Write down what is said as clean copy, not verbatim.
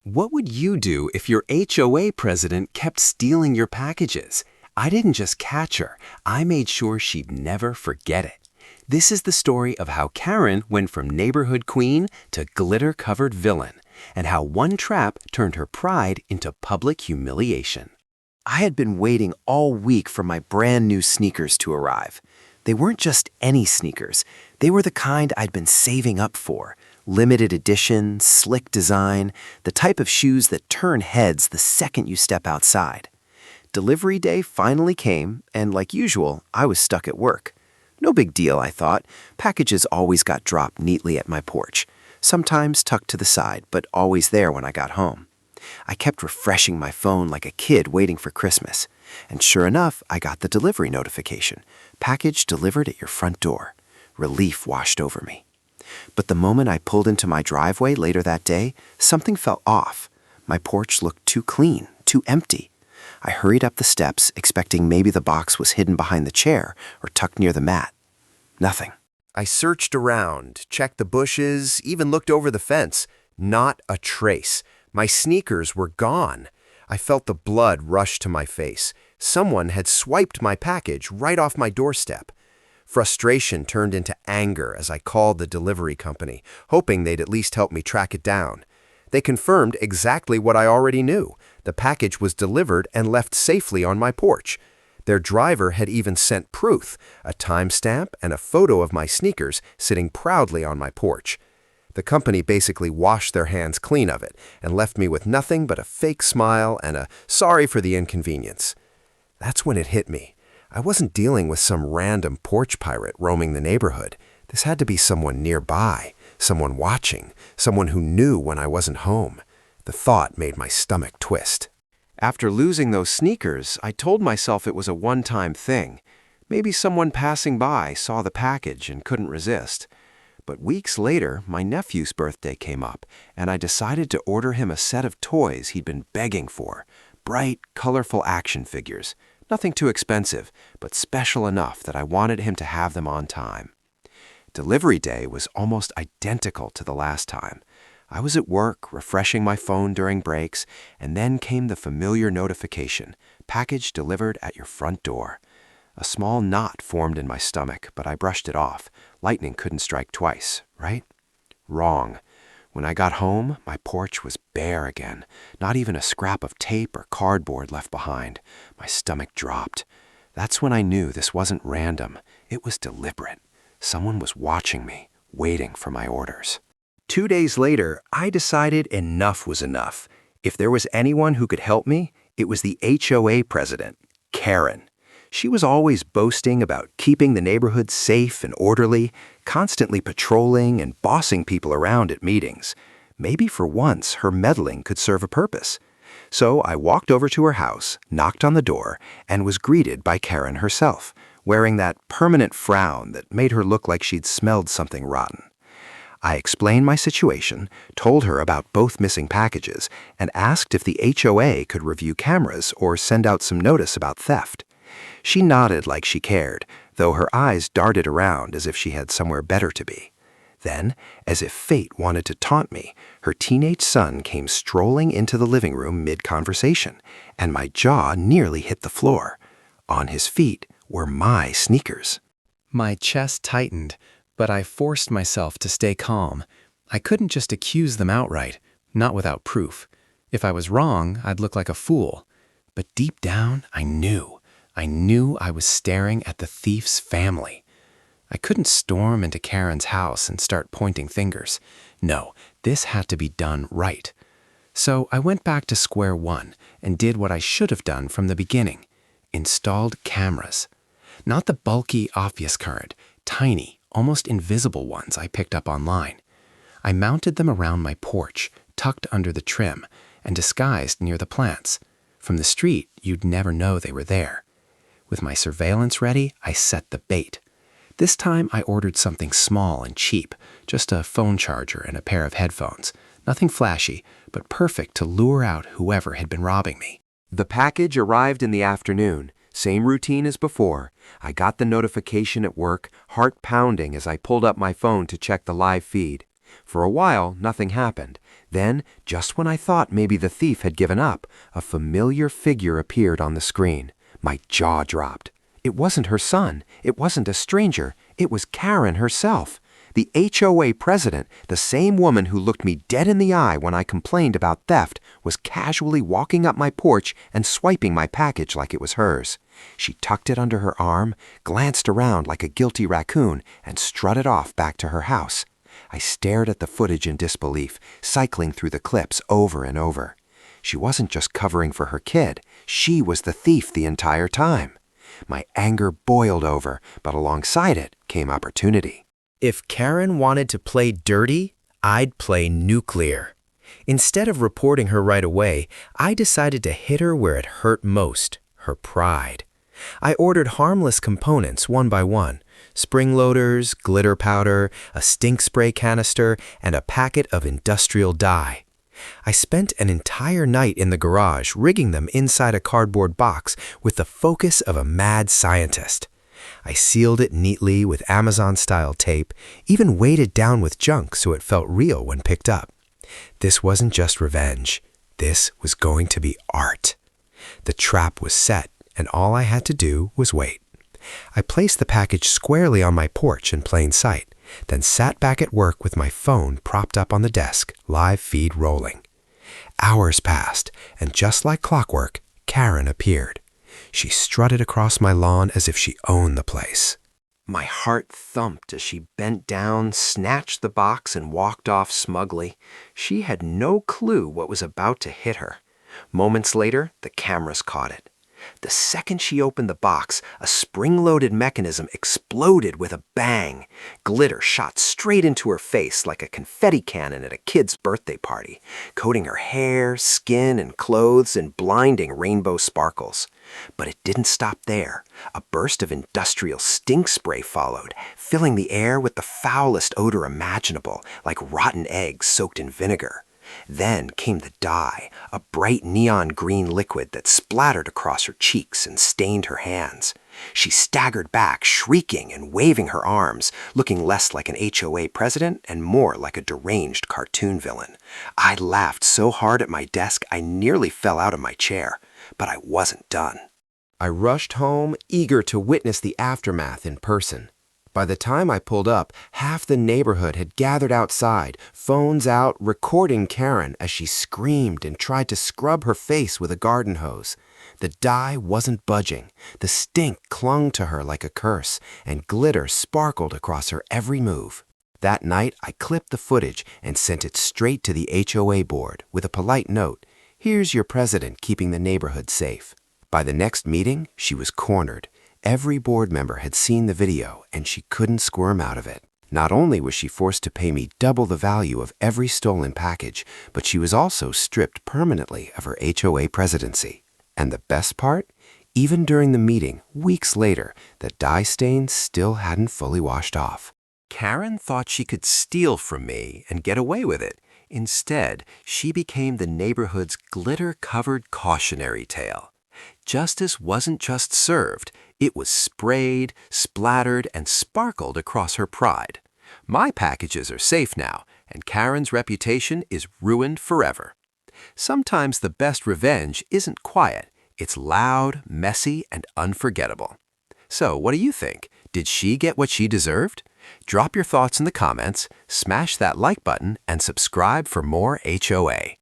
What would you do if your HOA president kept stealing your packages? I didn't just catch her, I made sure she'd never forget it. This is the story of how Karen went from neighborhood queen to glitter-covered villain, and how one trap turned her pride into public humiliation. I had been waiting all week for my brand new sneakers to arrive. They weren't just any sneakers. They were the kind I'd been saving up for. Limited edition, slick design, the type of shoes that turn heads the second you step outside. Delivery day finally came, and like usual, I was stuck at work. No big deal, I thought. Packages always got dropped neatly at my porch, sometimes tucked to the side, but always there when I got home. I kept refreshing my phone like a kid waiting for Christmas. And sure enough, I got the delivery notification. Package delivered at your front door. Relief washed over me. But the moment I pulled into my driveway later that day, something felt off. My porch looked too clean, too empty. I hurried up the steps, expecting maybe the box was hidden behind the chair or tucked near the mat. Nothing. I searched around, checked the bushes, even looked over the fence. Not a trace. My sneakers were gone. I felt the blood rush to my face. Someone had swiped my package right off my doorstep. Frustration turned into anger as I called the delivery company, hoping they'd at least help me track it down. They confirmed exactly what I already knew. The package was delivered and left safely on my porch. Their driver had even sent proof, a timestamp and a photo of my sneakers sitting proudly on my porch. The company basically washed their hands clean of it and left me with nothing but a fake smile and a sorry for the inconvenience. That's when it hit me. I wasn't dealing with some random porch pirate roaming the neighborhood. This had to be someone nearby, someone watching, someone who knew when I wasn't home. The thought made my stomach twist. After losing those sneakers, I told myself it was a one-time thing. Maybe someone passing by saw the package and couldn't resist. But weeks later, my nephew's birthday came up, and I decided to order him a set of toys he'd been begging for. Bright, colorful action figures. Nothing too expensive, but special enough that I wanted him to have them on time. Delivery day was almost identical to the last time. I was at work, refreshing my phone during breaks, and then came the familiar notification, package delivered at your front door. A small knot formed in my stomach, but I brushed it off. Lightning couldn't strike twice, right? Wrong. When I got home, my porch was bare again. Not even a scrap of tape or cardboard left behind. My stomach dropped. That's when I knew this wasn't random. It was deliberate. Someone was watching me, waiting for my orders. 2 days later, I decided enough was enough. If there was anyone who could help me, it was the HOA president, Karen. She was always boasting about keeping the neighborhood safe and orderly, constantly patrolling and bossing people around at meetings. Maybe for once her meddling could serve a purpose. So I walked over to her house, knocked on the door, and was greeted by Karen herself, wearing that permanent frown that made her look like she'd smelled something rotten. I explained my situation, told her about both missing packages, and asked if the HOA could review cameras or send out some notice about theft. She nodded like she cared, though her eyes darted around as if she had somewhere better to be. Then, as if fate wanted to taunt me, her teenage son came strolling into the living room mid-conversation, and my jaw nearly hit the floor. On his feet were my sneakers. My chest tightened, but I forced myself to stay calm. I couldn't just accuse them outright, not without proof. If I was wrong, I'd look like a fool. But deep down, I knew I was staring at the thief's family. I couldn't storm into Karen's house and start pointing fingers. No, this had to be done right. So I went back to square one and did what I should have done from the beginning. Installed cameras. Not the bulky, obvious kind, tiny, almost invisible ones I picked up online. I mounted them around my porch, tucked under the trim, and disguised near the plants. From the street, you'd never know they were there. With my surveillance ready, I set the bait. This time I ordered something small and cheap, just a phone charger and a pair of headphones. Nothing flashy, but perfect to lure out whoever had been robbing me. The package arrived in the afternoon. Same routine as before. I got the notification at work, heart pounding as I pulled up my phone to check the live feed. For a while, nothing happened. Then, just when I thought maybe the thief had given up, a familiar figure appeared on the screen. My jaw dropped. It wasn't her son. It wasn't a stranger. It was Karen herself. The HOA president, the same woman who looked me dead in the eye when I complained about theft, was casually walking up my porch and swiping my package like it was hers. She tucked it under her arm, glanced around like a guilty raccoon, and strutted off back to her house. I stared at the footage in disbelief, cycling through the clips over and over. She wasn't just covering for her kid. She was the thief the entire time. My anger boiled over, but alongside it came opportunity. If Karen wanted to play dirty, I'd play nuclear. Instead of reporting her right away, I decided to hit her where it hurt most, her pride. I ordered harmless components one by one: spring loaders, glitter powder, a stink spray canister, and a packet of industrial dye. I spent an entire night in the garage rigging them inside a cardboard box with the focus of a mad scientist. I sealed it neatly with Amazon-style tape, even weighed it down with junk so it felt real when picked up. This wasn't just revenge. This was going to be art. The trap was set, and all I had to do was wait. I placed the package squarely on my porch in plain sight, then sat back at work with my phone propped up on the desk, live feed rolling. Hours passed, and just like clockwork, Karen appeared. She strutted across my lawn as if she owned the place. My heart thumped as she bent down, snatched the box, and walked off smugly. She had no clue what was about to hit her. Moments later, the cameras caught it. The second she opened the box, a spring-loaded mechanism exploded with a bang. Glitter shot straight into her face like a confetti cannon at a kid's birthday party, coating her hair, skin, and clothes in blinding rainbow sparkles. But it didn't stop there. A burst of industrial stink spray followed, filling the air with the foulest odor imaginable, like rotten eggs soaked in vinegar. Then came the dye, a bright neon green liquid that splattered across her cheeks and stained her hands. She staggered back, shrieking and waving her arms, looking less like an HOA president and more like a deranged cartoon villain. I laughed so hard at my desk I nearly fell out of my chair, but I wasn't done. I rushed home, eager to witness the aftermath in person. By the time I pulled up, half the neighborhood had gathered outside, phones out, recording Karen as she screamed and tried to scrub her face with a garden hose. The dye wasn't budging. The stink clung to her like a curse, and glitter sparkled across her every move. That night, I clipped the footage and sent it straight to the HOA board with a polite note: "Here's your president keeping the neighborhood safe." By the next meeting, she was cornered. Every board member had seen the video, and she couldn't squirm out of it. Not only was she forced to pay me double the value of every stolen package, but she was also stripped permanently of her HOA presidency. And the best part? Even during the meeting, weeks later, the dye stain still hadn't fully washed off. Karen thought she could steal from me and get away with it. Instead, she became the neighborhood's glitter-covered cautionary tale. Justice wasn't just served, it was sprayed, splattered, and sparkled across her pride. My packages are safe now, and Karen's reputation is ruined forever. Sometimes the best revenge isn't quiet, it's loud, messy, and unforgettable. So, what do you think? Did she get what she deserved? Drop your thoughts in the comments, smash that like button, and subscribe for more HOA.